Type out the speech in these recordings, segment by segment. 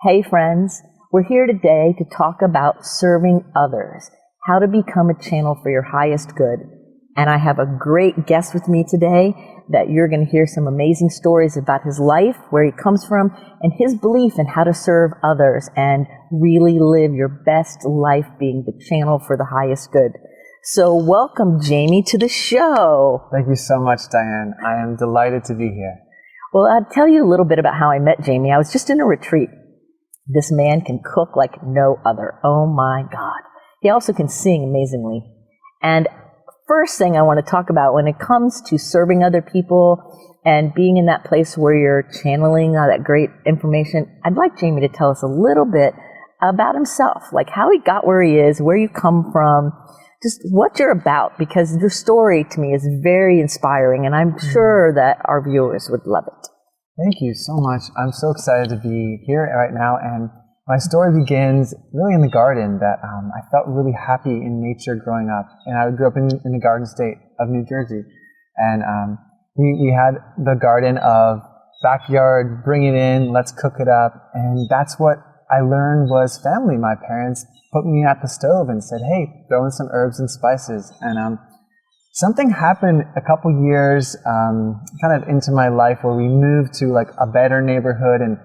Hey friends, we're here today to talk about serving others, how to become a channel for your highest good. And I have a great guest with me today that you're going to hear some amazing stories about his life, where he comes from, and his belief in how to serve others and really live your best life being the channel for the highest good. So welcome, Jamie, to the show. Thank you so much, Diane. I am delighted to be here. Well, I'll tell you a little bit about how I met Jamie. I was just in a retreat. This man can cook like no other. Oh my God. He also can sing amazingly. And first thing I want to talk about when it comes to serving other people and being in that place where you're channeling that great information, I'd like Jamie to tell us a little bit about himself, like how he got where he is, where you come from, just what you're about, because your story to me is very inspiring, and I'm sure that our viewers would love it. Thank you so much. I'm so excited to be here right now, and my story begins really in the garden. That I felt really happy in nature growing up, and I grew up in the Garden State of New Jersey, and we had the garden of backyard, bring it in, let's cook it up, and that's what I learned was family. My parents put me at the stove and said, hey, throw in some herbs and spices. And something happened a couple years kind of into my life where we moved to like a better neighborhood and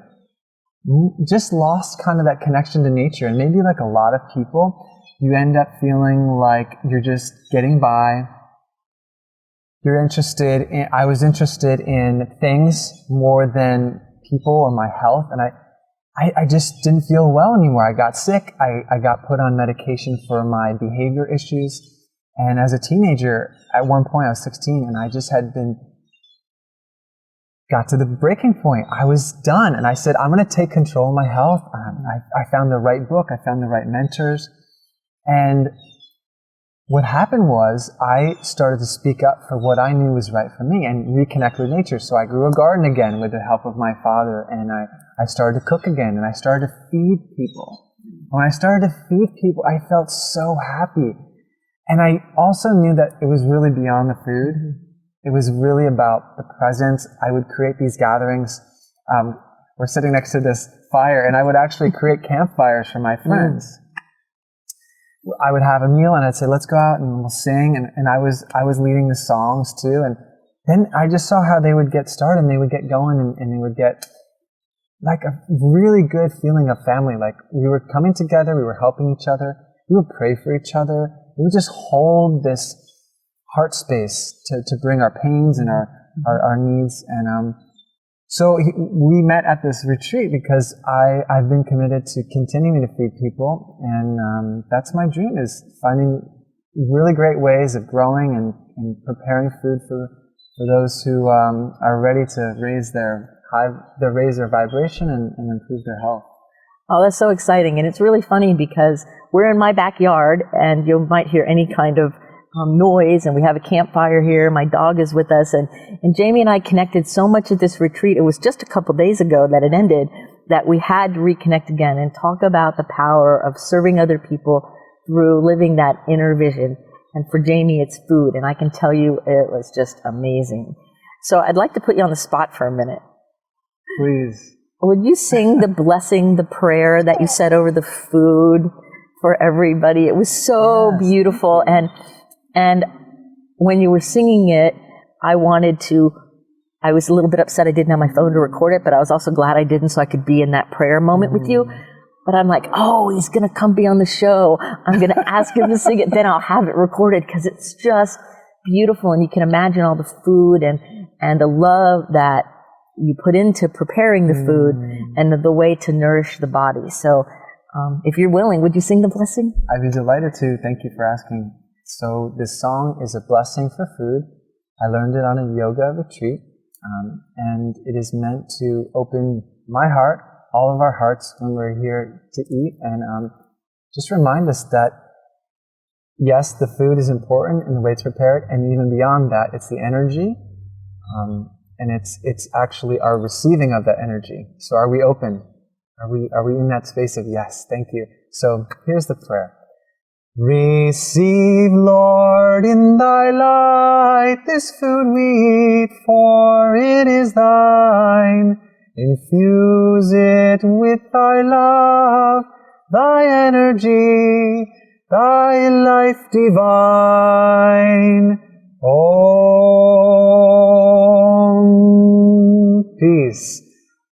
just lost kind of that connection to nature. And maybe like a lot of people, you end up feeling like you're just getting by. I was interested in things more than people or my health. And I just didn't feel well anymore. I got sick. I got put on medication for my behavior issues. And as a teenager, at one point I was 16, and I just got to the breaking point. I was done. And I said, I'm going to take control of my health. I found the right book. I found the right mentors. And what happened was I started to speak up for what I knew was right for me and reconnect with nature. So I grew a garden again with the help of my father, and I started to cook again, and I started to feed people. When I started to feed people, I felt so happy. And I also knew that it was really beyond the food. It was really about the presence. I would create these gatherings. We're sitting next to this fire, and I would actually create campfires for my friends. I would have a meal, and I'd say, let's go out and we'll sing. And I was leading the songs too. And then I just saw how they would get started, and they would get going, and they would get like a really good feeling of family. Like we were coming together, we were helping each other, we would pray for each other. We would just hold this heart space to bring our pains and our needs. And so we met at this retreat because I've been committed to continuing to feed people. And that's my dream, is finding really great ways of growing and preparing food for those who are ready to raise their vibration and improve their health. Oh, that's so exciting. And it's really funny because we're in my backyard, and you might hear any kind of noise, and we have a campfire here. My dog is with us, and Jamie and I connected so much at this retreat. It was just a couple days ago that it ended, that we had to reconnect again and talk about the power of serving other people through living that inner vision. And for Jamie, it's food, and I can tell you it was just amazing. So I'd like to put you on the spot for a minute. Please. Would you sing the blessing, the prayer that you said over the food for everybody? It was so beautiful. And when you were singing it, I was a little bit upset I didn't have my phone to record it, but I was also glad I didn't, so I could be in that prayer moment with you. But I'm like, oh, he's going to come be on the show. I'm going to ask him to sing it. Then I'll have it recorded, because it's just beautiful. And you can imagine all the food and the love that you put into preparing the food and the way to nourish the body. So if you're willing, would you sing the blessing? I'd be delighted to. Thank you for asking. So this song is a blessing for food. I learned it on a yoga retreat, and it is meant to open my heart, all of our hearts, when we're here to eat, and just remind us that, yes, the food is important and the way it's prepared, and even beyond that, it's the energy, and it's actually our receiving of that energy. So are we open? Are we in that space of yes, thank you? So here's the prayer. Receive, Lord, in thy light this food we eat, for it is thine. Infuse it with thy love, thy energy, thy life divine. Om. Peace.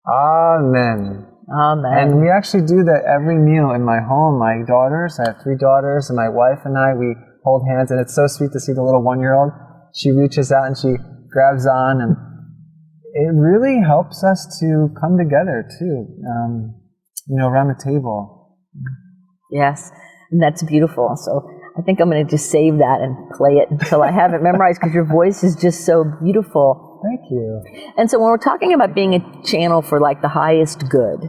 Amen. Amen. And we actually do that every meal in my home. My daughters, I have 3 daughters, and my wife and I, we hold hands, and it's so sweet to see the little 1-year-old. She reaches out and she grabs on, and it really helps us to come together too, around the table. Yes, and that's beautiful. So I think I'm going to just save that and play it until I have it memorized, because your voice is just so beautiful. Thank you. And so when we're talking about being a channel for like the highest good,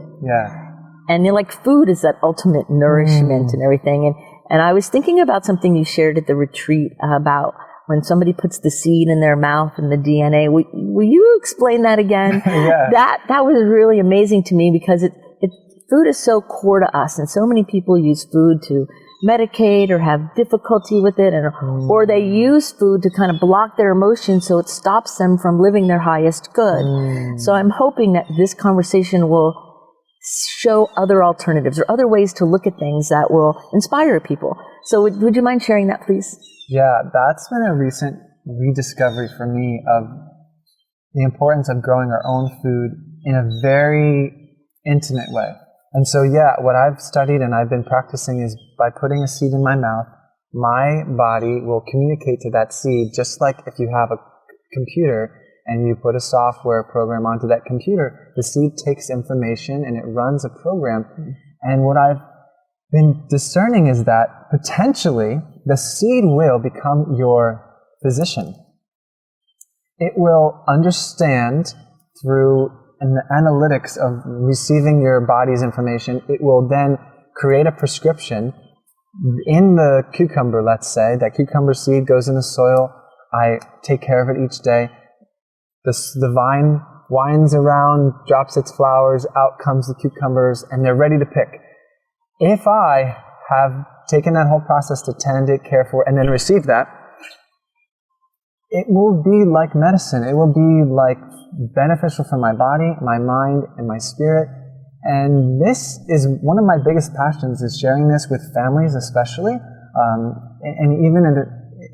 and like food is that ultimate nourishment and everything. And I was thinking about something you shared at the retreat about when somebody puts the seed in their mouth and the DNA. Will you explain that again? Yeah. That was really amazing to me, because food is so core to us, and so many people use food to medicate or have difficulty with it, or they use food to kind of block their emotions so it stops them from living their highest good. So I'm hoping that this conversation will show other alternatives or other ways to look at things that will inspire people. So would you mind sharing that, please? Yeah, that's been a recent rediscovery for me of the importance of growing our own food in a very intimate way. And so, what I've studied and I've been practicing is by putting a seed in my mouth, my body will communicate to that seed, just like if you have a computer and you put a software program onto that computer, the seed takes information and it runs a program. And what I've been discerning is that potentially the seed will become your physician. It will understand through the analytics of receiving your body's information. It will then create a prescription in the cucumber, let's say. That cucumber seed goes in the soil. I take care of it each day. The vine winds around, drops its flowers, out comes the cucumbers, and they're ready to pick. If I have taken that whole process to tend it, care for it, and then receive that, it will be like medicine. It will be like beneficial for my body, my mind, and my spirit. And this is one of my biggest passions, is sharing this with families especially, and even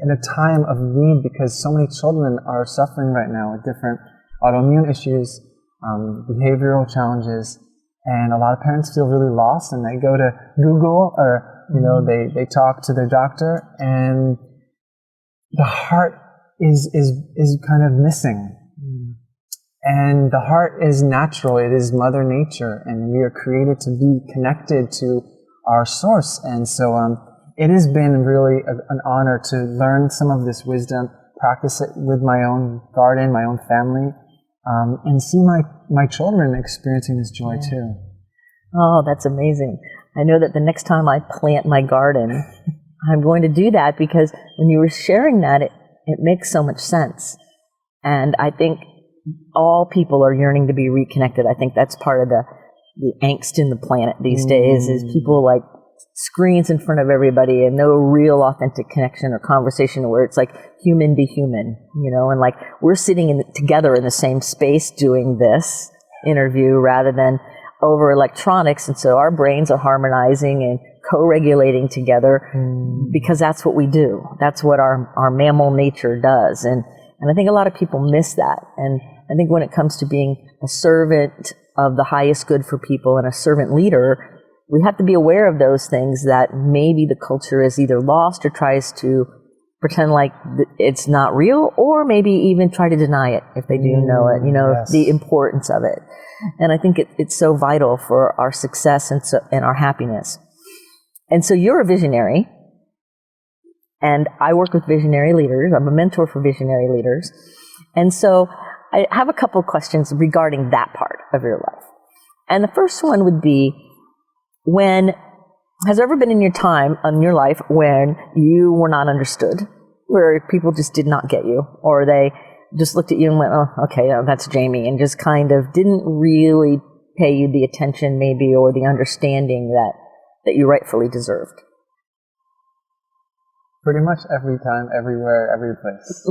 in a time of need, because so many children are suffering right now with different autoimmune issues, behavioral challenges, and a lot of parents feel really lost, and they go to Google or they talk to their doctor, and the heart is kind of missing. And the heart is natural. It is Mother Nature, and we are created to be connected to our source. And so it has been really an honor to learn some of this wisdom, practice it with my own garden, my own family, and see my children experiencing this joy too. Oh, that's amazing. I know that the next time I plant my garden, I'm going to do that, because when you were sharing that, it makes so much sense. And I think all people are yearning to be reconnected. I think that's part of the angst in the planet these days, is people like screens in front of everybody and no real authentic connection or conversation where it's like human to human, and like we're sitting together in the same space doing this interview rather than over electronics. And so our brains are harmonizing and co-regulating together because that's what we do. That's what our mammal nature does. And I think a lot of people miss that. And I think when it comes to being a servant of the highest good for people and a servant leader, we have to be aware of those things that maybe the culture is either lost or tries to pretend like it's not real, or maybe even try to deny it if they do know it, yes. The importance of it. And I think it's so vital for our success and our happiness. And so you're a visionary, and I work with visionary leaders. I'm a mentor for visionary leaders. And so I have a couple of questions regarding that part of your life. And the first one would be, has there ever been in your life when you were not understood, where people just did not get you, or they just looked at you and went, oh, okay, that's Jamie, and just kind of didn't really pay you the attention maybe, or the understanding that you rightfully deserved? Pretty much every time, everywhere, every place.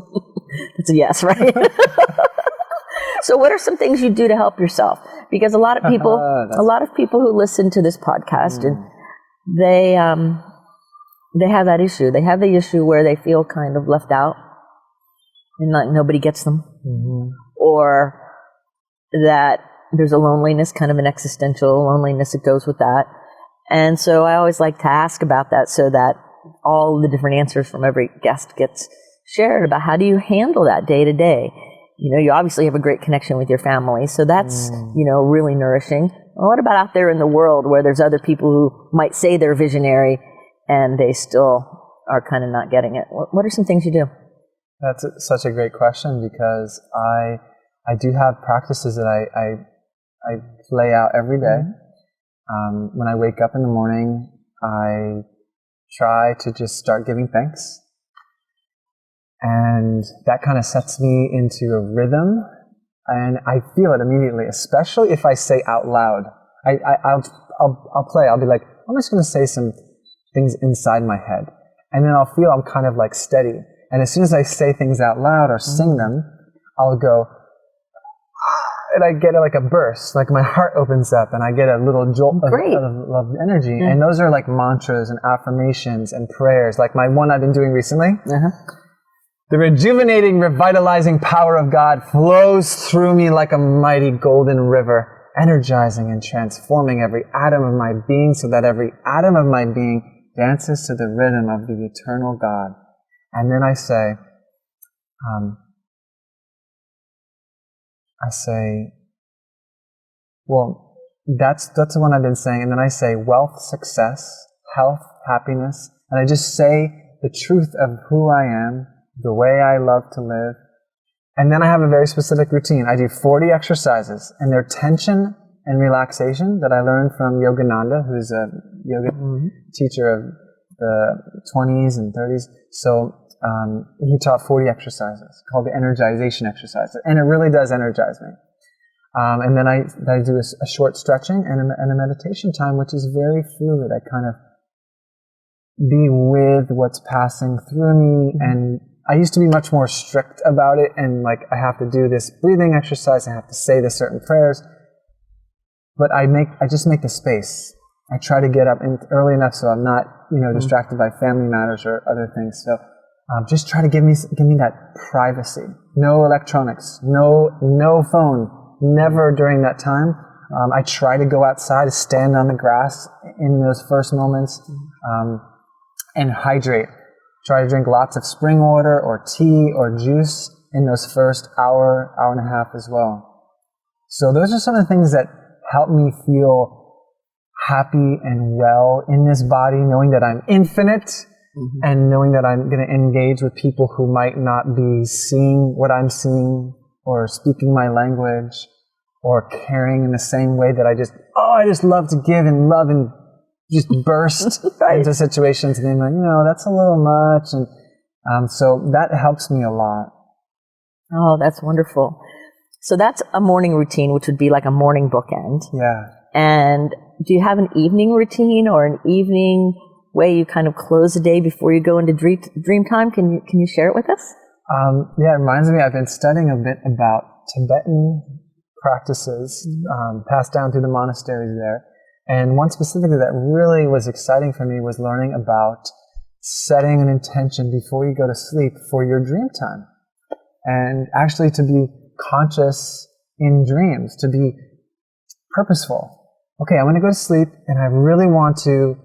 It's a yes, right? So what are some things you do to help yourself? Because a lot of people who listen to this podcast, and they have that issue. They have the issue where they feel kind of left out and like nobody gets them, or that there's a loneliness, kind of an existential loneliness that goes with that. And so I always like to ask about that so that all the different answers from every guest gets shared about how do you handle that day to day. You know, you obviously have a great connection with your family, so that's, you know, really nourishing. Well, what about out there in the world where there's other people who might say they're visionary and they still are kind of not getting it? What are some things you do? That's such a great question, because I do have practices that I lay out every day. When I wake up in the morning, I try to just start giving thanks. And that kind of sets me into a rhythm, and I feel it immediately, especially if I say out loud. I'll be like, I'm just going to say some things inside my head, and then I'll feel I'm kind of like steady. And as soon as I say things out loud or sing them, I'll go, and I get like a burst, like my heart opens up and I get a little jolt of energy. And those are like mantras and affirmations and prayers, like my one I've been doing recently. The rejuvenating, revitalizing power of God flows through me like a mighty golden river, energizing and transforming every atom of my being so that every atom of my being dances to the rhythm of the eternal God. And then I say, well, that's the one I've been saying. And then I say wealth, success, health, happiness. And I just say the truth of who I am, the way I love to live. And then I have a very specific routine. I do 40 exercises, and they're tension and relaxation that I learned from Yogananda, who's a yoga teacher of the 20s and 30s. So he taught 40 exercises called the energization exercises, and it really does energize me. And then I do a short stretching and a meditation time, which is very fluid. I kind of be with what's passing through me, and I used to be much more strict about it, and like I have to do this breathing exercise, I have to say this certain prayers, but I just make the space. I try to get up early enough so I'm not, distracted by family matters or other things. So just try to give me that privacy. No electronics, no phone, never during that time. I try to go outside, to stand on the grass in those first moments, and hydrate. Try to drink lots of spring water or tea or juice in those first hour and a half as well. So those are some of the things that help me feel happy and well in this body, knowing that I'm infinite, and knowing that I'm going to engage with people who might not be seeing what I'm seeing or speaking my language or caring in the same way that I just love to give and love and just burst into situations and being like, that's a little much. And so that helps me a lot. Oh, that's wonderful. So that's a morning routine, which would be like a morning bookend. Yeah. And do you have an evening routine or an evening way you kind of close the day before you go into dream time? Can you share it with us? Yeah, it reminds me, I've been studying a bit about Tibetan practices passed down through the monasteries there. And one specifically that really was exciting for me was learning about setting an intention before you go to sleep for your dream time. And actually to be conscious in dreams, to be purposeful. Okay, I'm going to go to sleep and I really want to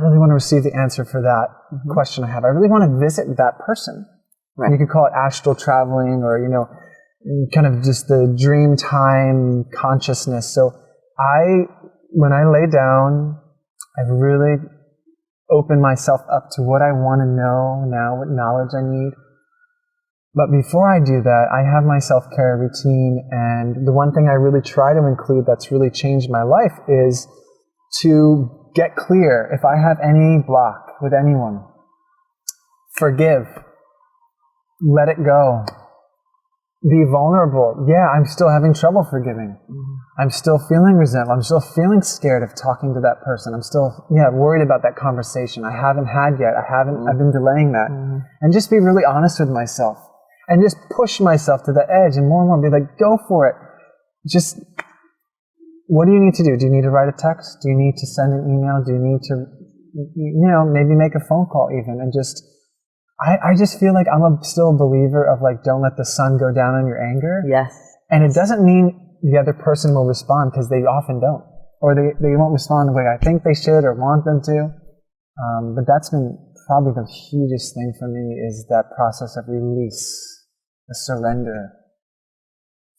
receive the answer for that question I have. I really want to visit that person. Right. You could call it astral traveling or, kind of just the dream time consciousness. So when I lay down, I really open myself up to what I want to know now, what knowledge I need. But before I do that, I have my self-care routine, and the one thing I really try to include that's really changed my life is to get clear. If I have any block with anyone, forgive, let it go, be vulnerable. Yeah, I'm still having trouble forgiving. I'm still feeling resentful. I'm still feeling scared of talking to that person. I'm still, worried about that conversation I haven't had yet. I've been delaying that. And just be really honest with myself. and just push myself to the edge and more be like, go for it. Just, what do you need to do? Do you need to write a text? Do you need to send an email? Do you need to, maybe make a phone call even, and just, I just feel like I'm still a believer of like, don't let the sun go down on your anger. Yes. And it doesn't mean the other person will respond, because they often don't. Or they won't respond the way I think they should or want them to. But that's been probably the hugest thing for me, is that process of release, the surrender.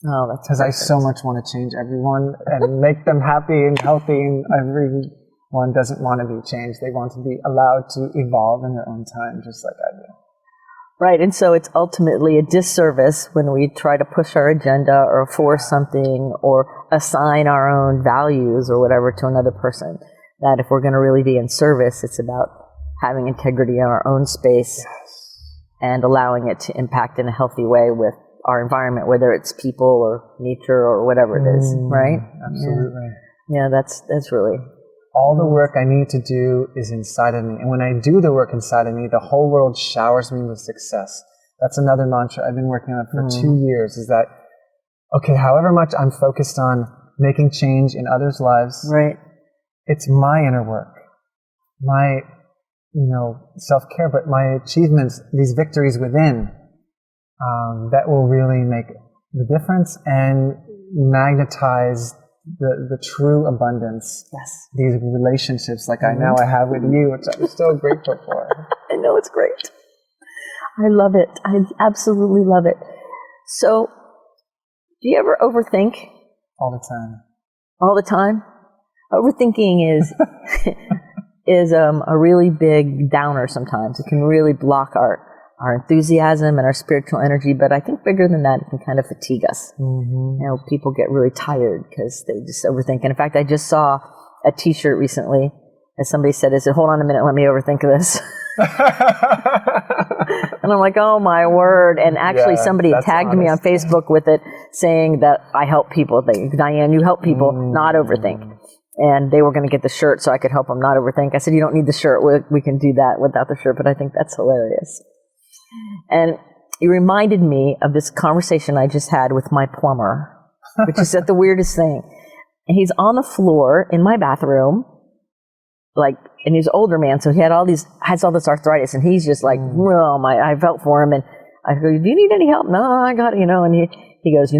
Oh, that's because I so much want to change everyone and make them happy and healthy, and everyone doesn't want to be changed. They want to be allowed to evolve in their own time, just like I do. Right, and so it's ultimately a disservice when we try to push our agenda or force something or assign our own values or whatever to another person. That if we're going to really be in service, it's about having integrity in our own space. Yes. And allowing it to impact in a healthy way with our environment, whether it's people or nature or whatever it is, right? Absolutely. Yeah, that's really... All the work I need to do is inside of me. And when I do the work inside of me, the whole world showers me with success. That's another mantra I've been working on for 2 years, is that, okay, however much I'm focused on making change in others' lives, right, it's my inner work, my, self-care, but my achievements, these victories within, that will really make the difference and magnetize the true abundance. Yes. These relationships like I have with you, which I'm so grateful for. I know, it's great. I love it. I absolutely love it. So, do you ever overthink? All the time. All the time? Overthinking is a really big downer sometimes. It can really block our enthusiasm and our spiritual energy, but I think bigger than that, it can kind of fatigue us. People get really tired because they just overthink. And in fact, I just saw a t-shirt recently, as somebody said, hold on a minute, let me overthink this. And I'm like, oh my word. And actually somebody tagged me on Facebook with it, saying that I help people. Dianne, you help people not overthink. And they were going to get the shirt so I could help them not overthink. I said, you don't need the shirt. We can do that without the shirt. But I think that's hilarious. And it reminded me of this conversation I just had with my plumber, which is the weirdest thing. And he's on the floor in my bathroom, and he's an older man, so he has all this arthritis, and he's just like, oh my, I felt for him, and I go, do you need any help? No, I got it, and he goes,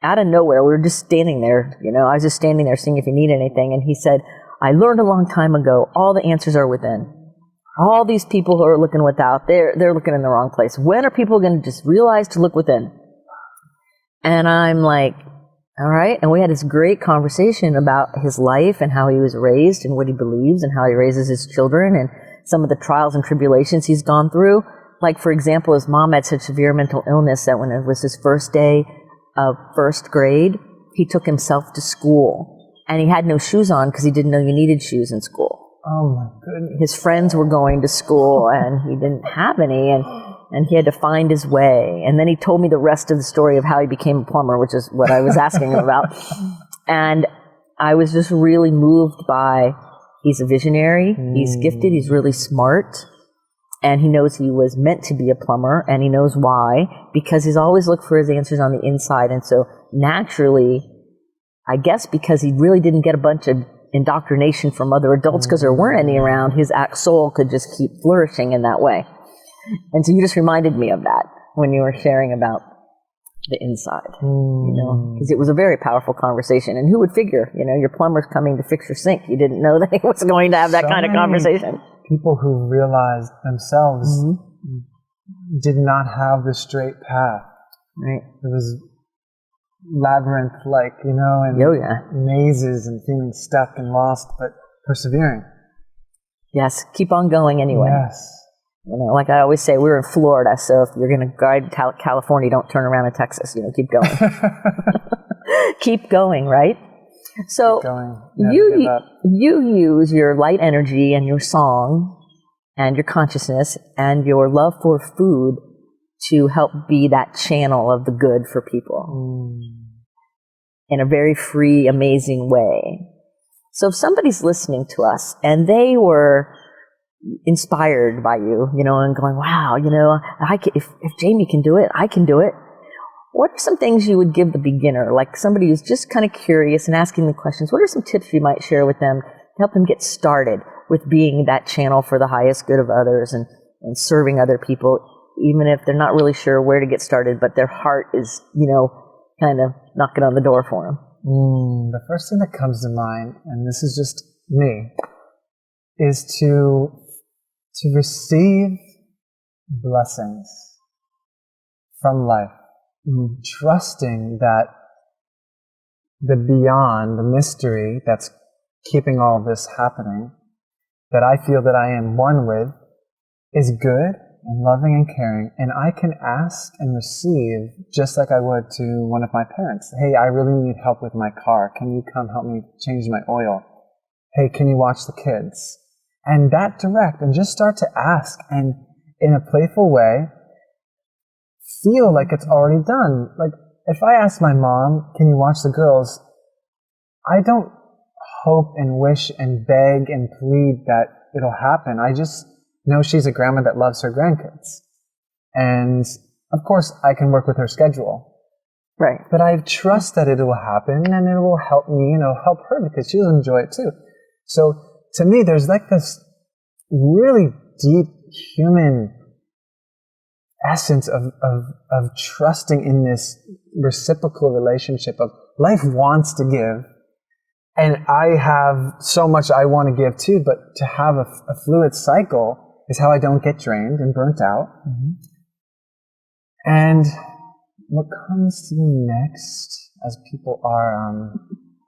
out of nowhere, we were just standing there, I was just standing there seeing if you need anything, and he said, I learned a long time ago, all the answers are within. All these people who are looking without, they're looking in the wrong place. When are people going to just realize to look within? And I'm like, all right. And we had this great conversation about his life and how he was raised and what he believes and how he raises his children and some of the trials and tribulations he's gone through. Like, for example, his mom had such severe mental illness that when it was his first day of first grade, he took himself to school. And he had no shoes on because he didn't know you needed shoes in school. Oh my goodness. His friends were going to school and he didn't have any, and he had to find his way. And then he told me the rest of the story of how he became a plumber, which is what I was asking him about. And I was just really moved by, he's a visionary, he's gifted, he's really smart, and he knows he was meant to be a plumber, and he knows why, because he's always looked for his answers on the inside. And so naturally, I guess because he really didn't get a bunch of indoctrination from other adults because there weren't any around, his soul could just keep flourishing in that way. And so you just reminded me of that when you were sharing about the inside, because it was a very powerful conversation. And who would figure, your plumber's coming to fix your sink. You didn't know that he was going to have that kind of conversation. People who realized themselves did not have the straight path. Right. It was labyrinth-like, and mazes and feeling stuck and lost, but persevering. Yes, keep on going anyway. Yes. Like I always say, we're in Florida, so if you're going to guide California, don't turn around in Texas. Keep going. Keep going, right? So keep going. You use your light energy and your song and your consciousness and your love for food to help be that channel of the good for people in a very free, amazing way. So if somebody's listening to us and they were inspired by you, and going, wow, if Jamie can do it, I can do it. What are some things you would give the beginner, like somebody who's just kind of curious and asking the questions? What are some tips you might share with them to help them get started with being that channel for the highest good of others and serving other people, even if they're not really sure where to get started, but their heart is, kind of knocking on the door for them? The first thing that comes to mind, and this is just me, is to receive blessings from life, trusting that the beyond, the mystery that's keeping all of this happening, that I feel that I am one with, is good and loving and caring, and I can ask and receive just like I would to one of my parents. Hey, I really need help with my car. Can you come help me change my oil? Hey, can you watch the kids? And that direct, and just start to ask, and in a playful way, feel like it's already done. Like, if I ask my mom, can you watch the girls? I don't hope and wish and beg and plead that it'll happen. I just know she's a grandma that loves her grandkids. And of course, I can work with her schedule. Right. But I trust that it will happen, and it will help me, help her, because she'll enjoy it too. So to me, there's like this really deep human essence of trusting in this reciprocal relationship of life wants to give, and I have so much I want to give too, but to have a fluid cycle is how I don't get drained and burnt out. And what comes to me next, as people are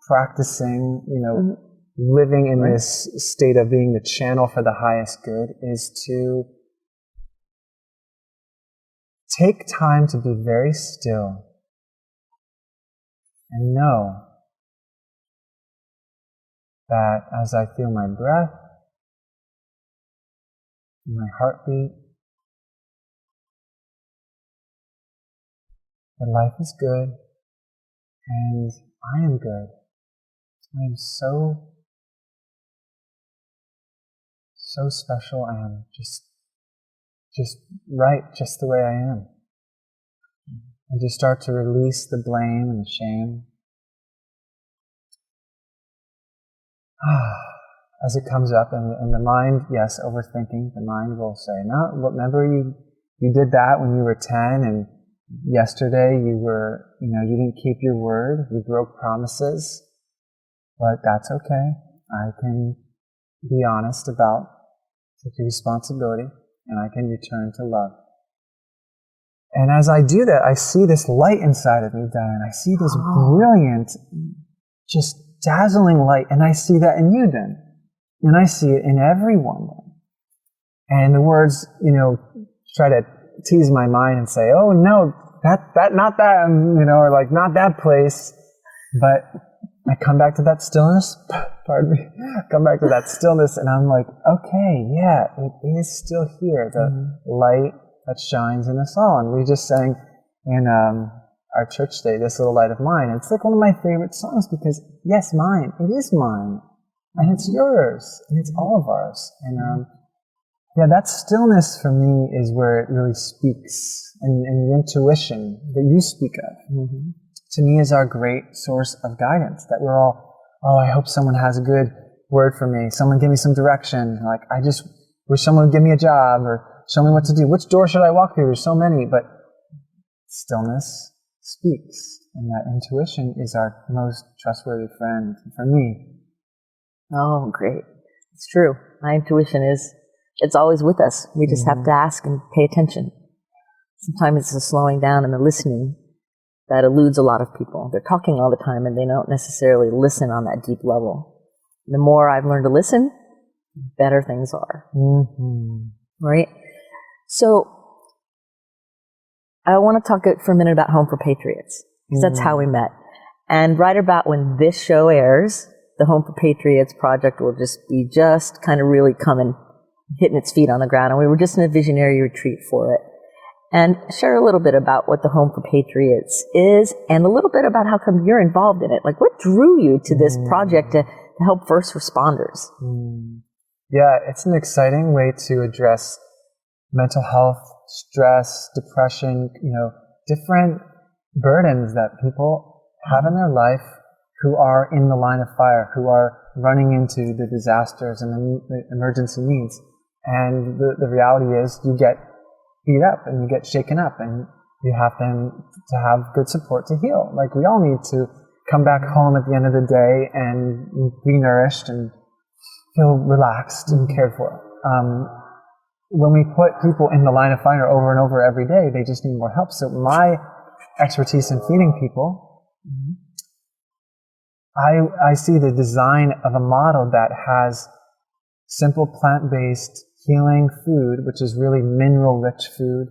practicing, living in this state of being the channel for the highest good, is to take time to be very still and know that as I feel my breath, my heartbeat, that life is good and I am good. I am so special. I am just right, just the way I am. And just start to release the blame and the shame. As it comes up, and the mind, yes, overthinking, the mind will say, no, remember you did that when you were 10, and yesterday you didn't keep your word, you broke promises, but that's okay. I can be honest about the responsibility, and I can return to love. And as I do that, I see this light inside of me, Dianne. I see this brilliant, just dazzling light, and I see that in you then. And I see it in everyone then. And the words, try to tease my mind and say, oh no, that, not that, or like, not that place. But I come back to that stillness, pardon me, come back to that stillness, and I'm like, okay, yeah, it is still here, the light that shines in us all. And we just sang in our church today, This Little Light of Mine. It's like one of my favorite songs because, yes, mine, it is mine, and it's yours, and it's all of ours. And that stillness for me is where it really speaks, and the intuition that you speak of, to me is our great source of guidance, that we're all, I hope someone has a good word for me, someone give me some direction, like I just wish someone would give me a job, or show me what to do, which door should I walk through, there's so many, but stillness speaks, and that intuition is our most trustworthy friend for me. Oh, great. It's true. My intuition it's always with us. We just have to ask and pay attention. Sometimes it's the slowing down and the listening that eludes a lot of people. They're talking all the time and they don't necessarily listen on that deep level. The more I've learned to listen, better things are. Right? So I want to talk for a minute about Home for Patriots, because that's how we met. And right about when this show airs, the Home for Patriots project will just be kind of really hitting its feet on the ground. And we were just in a visionary retreat for it. And share a little bit about what the Home for Patriots is, and a little bit about how come you're involved in it. Like, what drew you to this project to help first responders? Yeah, it's an exciting way to address mental health, stress, depression, different burdens that people have in their life who are in the line of fire, who are running into the disasters and the emergency needs. And the reality is you get beat up and you get shaken up and you have to have good support to heal. Like, we all need to come back home at the end of the day and be nourished and feel relaxed and cared for. When we put people in the line of fire over and over every day, they just need more help. So my expertise in feeding people, I see the design of a model that has simple plant-based healing food, which is really mineral-rich food,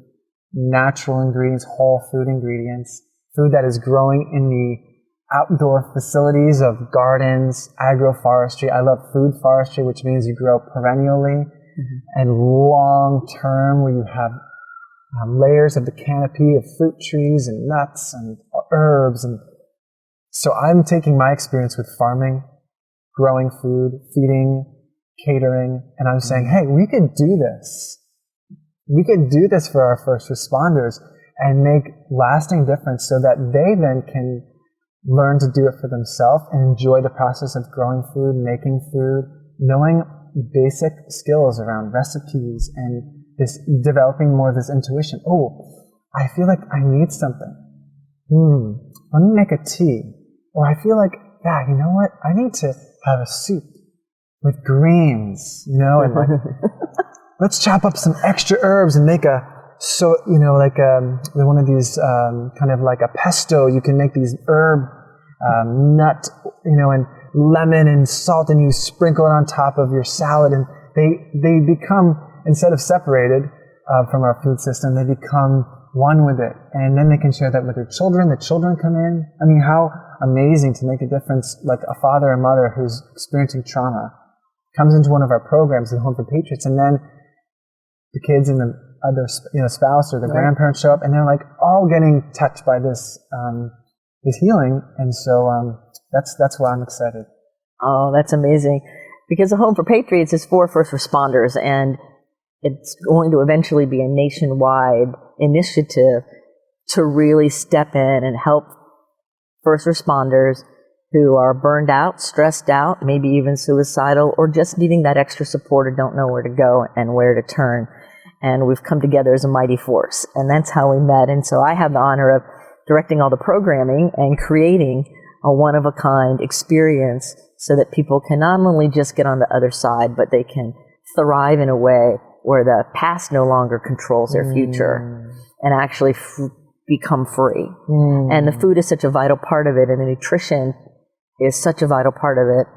natural ingredients, whole food ingredients, food that is growing in the outdoor facilities of gardens, agroforestry. I love food forestry, which means you grow perennially and long-term, where you have layers of the canopy of fruit trees and nuts and herbs. And so I'm taking my experience with farming, growing food, feeding, catering, and I'm saying, hey, we could do this. We could do this for our first responders and make lasting difference so that they then can learn to do it for themselves and enjoy the process of growing food, making food, knowing basic skills around recipes and this developing more of this intuition. Oh, I feel like I need something. Let me make a tea. Or I feel like, yeah, you know what? I need to have a soup with greens, and like, let's chop up some extra herbs and make one of these kind of like a pesto. You can make these herb nut, and lemon and salt, and you sprinkle it on top of your salad, and they become, instead of separated from our food system, they become one with it, and then they can share that with their children. The children come in. I mean, how amazing to make a difference! Like a father or mother who's experiencing trauma comes into one of our programs, the Home for Patriots, and then the kids and the other spouse or the grandparents show up, and they're like all getting touched by this healing, and so that's why I'm excited. Oh, that's amazing. Because the Home for Patriots is for first responders, and it's going to eventually be a nationwide initiative to really step in and help first responders who are burned out, stressed out, maybe even suicidal, or just needing that extra support or don't know where to go and where to turn. And we've come together as a mighty force, and that's how we met. And so I have the honor of directing all the programming and creating a one-of-a-kind experience so that people can not only just get on the other side, but they can thrive in a way where the past no longer controls their future and actually become free. And the food is such a vital part of it, and the nutrition is such a vital part of it,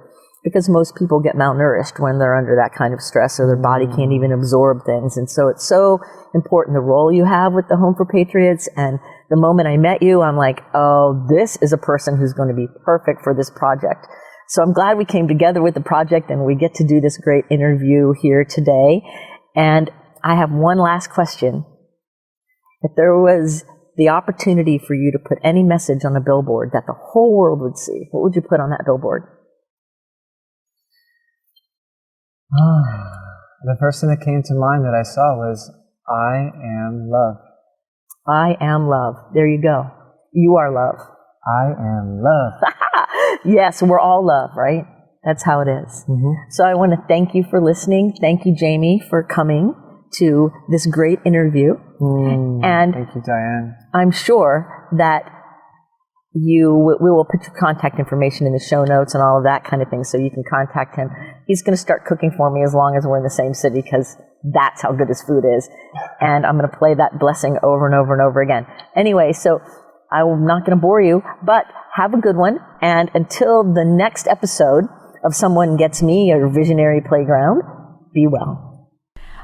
because most people get malnourished when they're under that kind of stress, or their body can't even absorb things. And so it's so important, the role you have with the Home for Patriots. And the moment I met you, I'm like, oh, this is a person who's going to be perfect for this project. So I'm glad we came together with the project and we get to do this great interview here today. And I have one last question. If there was the opportunity for you to put any message on a billboard that the whole world would see, what would you put on that billboard? The first thing that came to mind that I saw was, I am love. I am love. There you go. You are love. I am love. Yes, we're all love, right? That's how it is. So I want to thank you for listening. Thank you, Jamie, for coming to this great interview. And thank you, Dianne. I'm sure that we will put your contact information in the show notes and all of that kind of thing, so you can contact him. He's going to start cooking for me as long as we're in the same city, because that's how good his food is. And I'm going to play that blessing over and over and over again. Anyway, so I'm not going to bore you, but have a good one. And until the next episode of Someone Gets Me, your Visionary Playground, be well.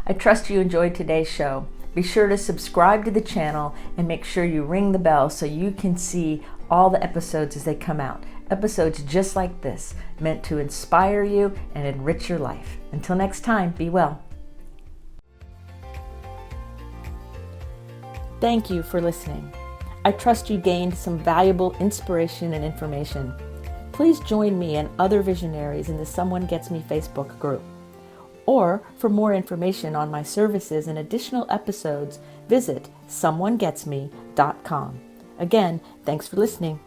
I trust you enjoyed today's show. Be sure to subscribe to the channel and make sure you ring the bell so you can see all the episodes as they come out. Episodes just like this, meant to inspire you and enrich your life. Until next time, be well. Thank you for listening. I trust you gained some valuable inspiration and information. Please join me and other visionaries in the Someone Gets Me Facebook group. Or for more information on my services and additional episodes, visit someonegetsme.com. Again, thanks for listening.